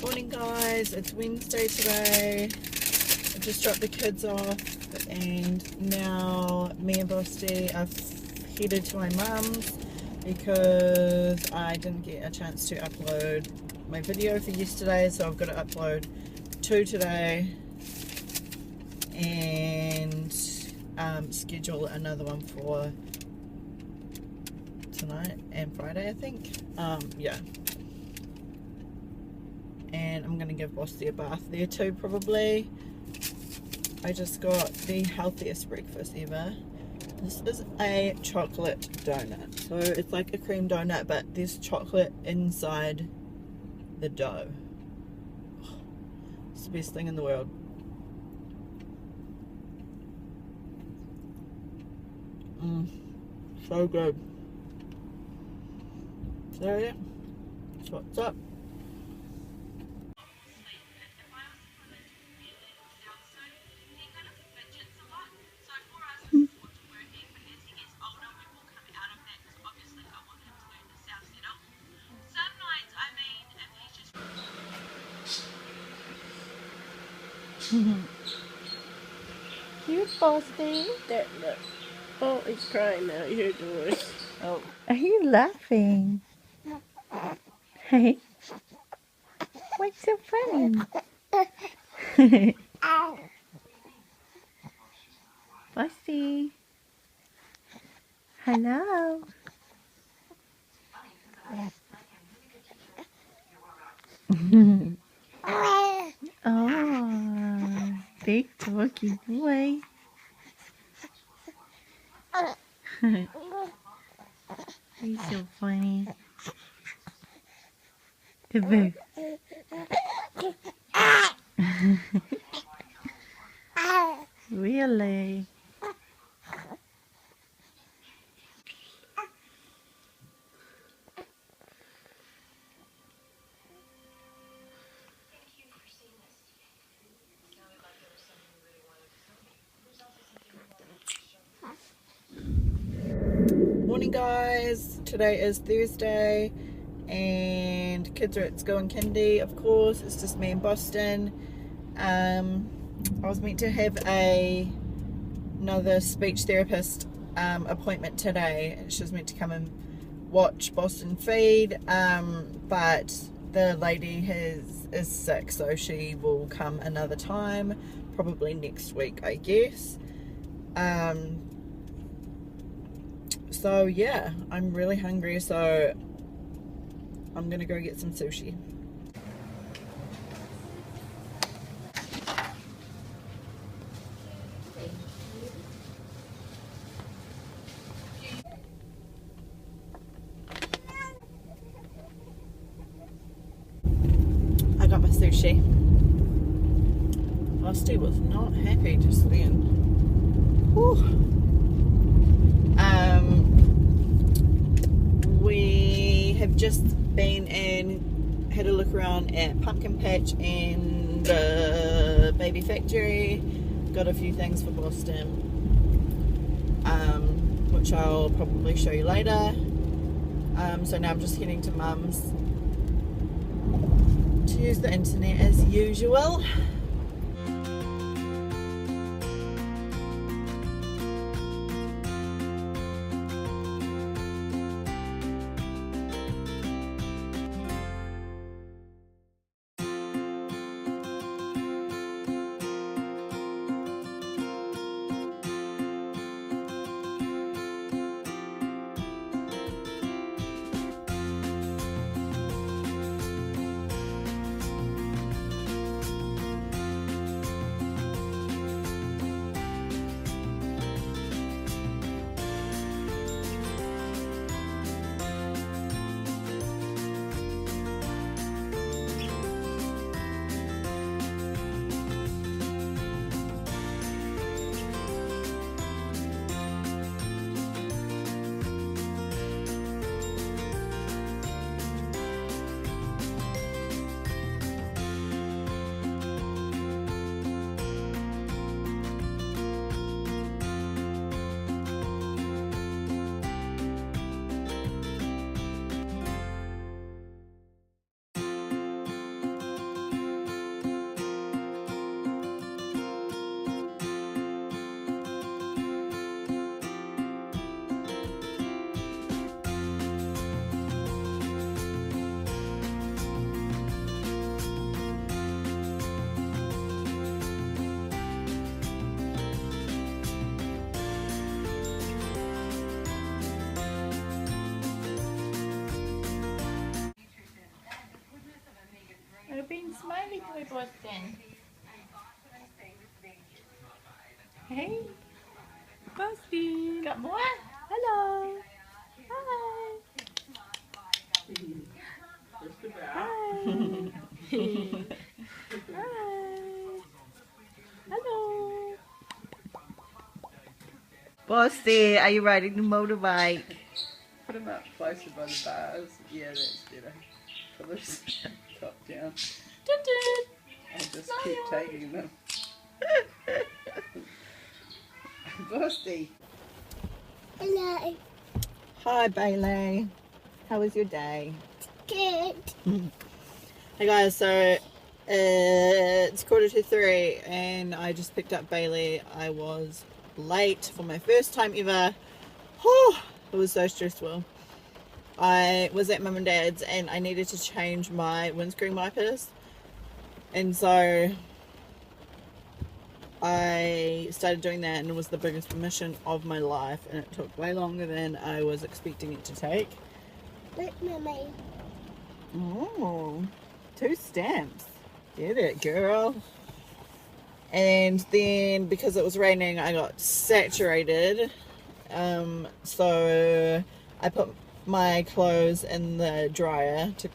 Morning guys, it's Wednesday today. I just dropped the kids off and now me and Bosti are headed to my mum's because I didn't get a chance to upload my video for yesterday, so I've got to upload 2 today and schedule another one for tonight and Friday, I think. Yeah. And I'm going to give Bosti a bath there too, probably. I just got the healthiest breakfast ever. This is a chocolate donut. So it's like a cream donut, but there's chocolate inside the dough. It's the best thing in the world. So good. So yeah, that's what's up. Cute Bosti. There, look. Oh, he's crying now. You hear the voice. Oh. Are you laughing? Hey. What's so funny? Bosti. Hello. Oh, big talky boy. He's so funny. Good boy. Really? Morning guys, today is Thursday and kids are at school and kindy, of course. It's just me in Boston. I was meant to have another speech therapist appointment today. She was meant to come and watch Boston feed, but the lady is sick, so she will come another time, probably next week, I guess. So yeah, I'm really hungry, so I'm gonna go get some sushi. I got my sushi. Bosti was not happy just then. Whew. We have just been and had a look around at Pumpkin Patch and the baby factory. Got a few things for Boston, which I'll probably show you later. So now I'm just heading to Mum's to use the internet as usual. being smiley boy, Boston. Hey, Boston. got more? Hello. Hi. Hi. Hi. Hello. Bossy, are you riding the motorbike? Put him up closer by the bars. Yeah, that's better. Put this top down. I'll just keep taking them. Bossy. Hello. Hi, Bailey. How was your day? Good. Hey guys, so it's 2:45 and I just picked up Bailey. I was late for my first time ever. Whew, it was so stressful. I was at mum and dad's and I needed to change my windscreen wipers, and so I started doing that, and it was the biggest mission of my life, and it took way longer than I was expecting it to take. Look, Mummy. Oh, 2 stamps. Get it, girl. And then because it was raining, I got saturated. So I put my clothes in the dryer to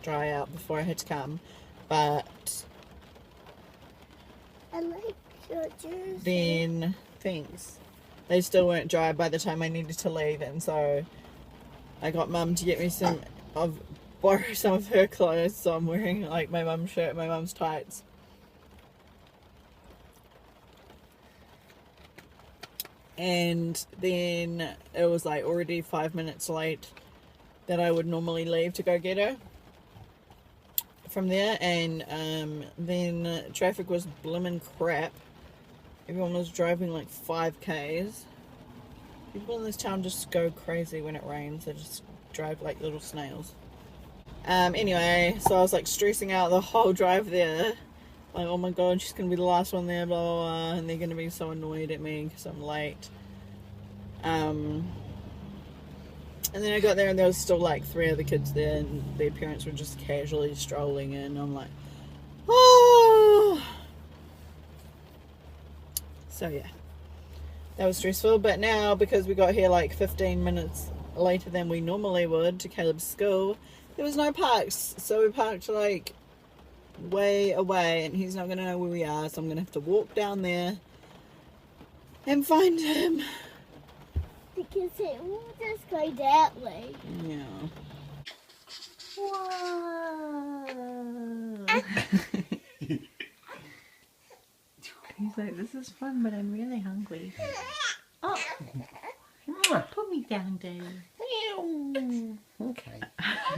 dry out before I had to come. But I like your jersey. then things, they still weren't dry by the time I needed to leave, and so I got mum to get me borrow some of her clothes, so I'm wearing like my mum's shirt, my mum's tights. And then it was like already 5 minutes late that I would normally leave to go get her from there, and then traffic was blimmin' crap. Everyone was driving like 5Ks. People in this town just go crazy when it rains. They just drive like little snails. Anyway, so I was like stressing out the whole drive there. Like, oh my god, she's gonna be the last one there, blah blah blah, and they're gonna be so annoyed at me because I'm late. And then I got there and there was still like 3 other kids there, and their parents were just casually strolling in. I'm like, oh. So yeah, that was stressful. But now, because we got here like 15 minutes later than we normally would to Caleb's school, there was no parks, so we parked like way away, and he's not going to know where we are, so I'm going to have to walk down there and find him. Because it will just go that way. Yeah. Whoa. He's like, this is fun, but I'm really hungry. Oh, put me down, Daddy. Okay.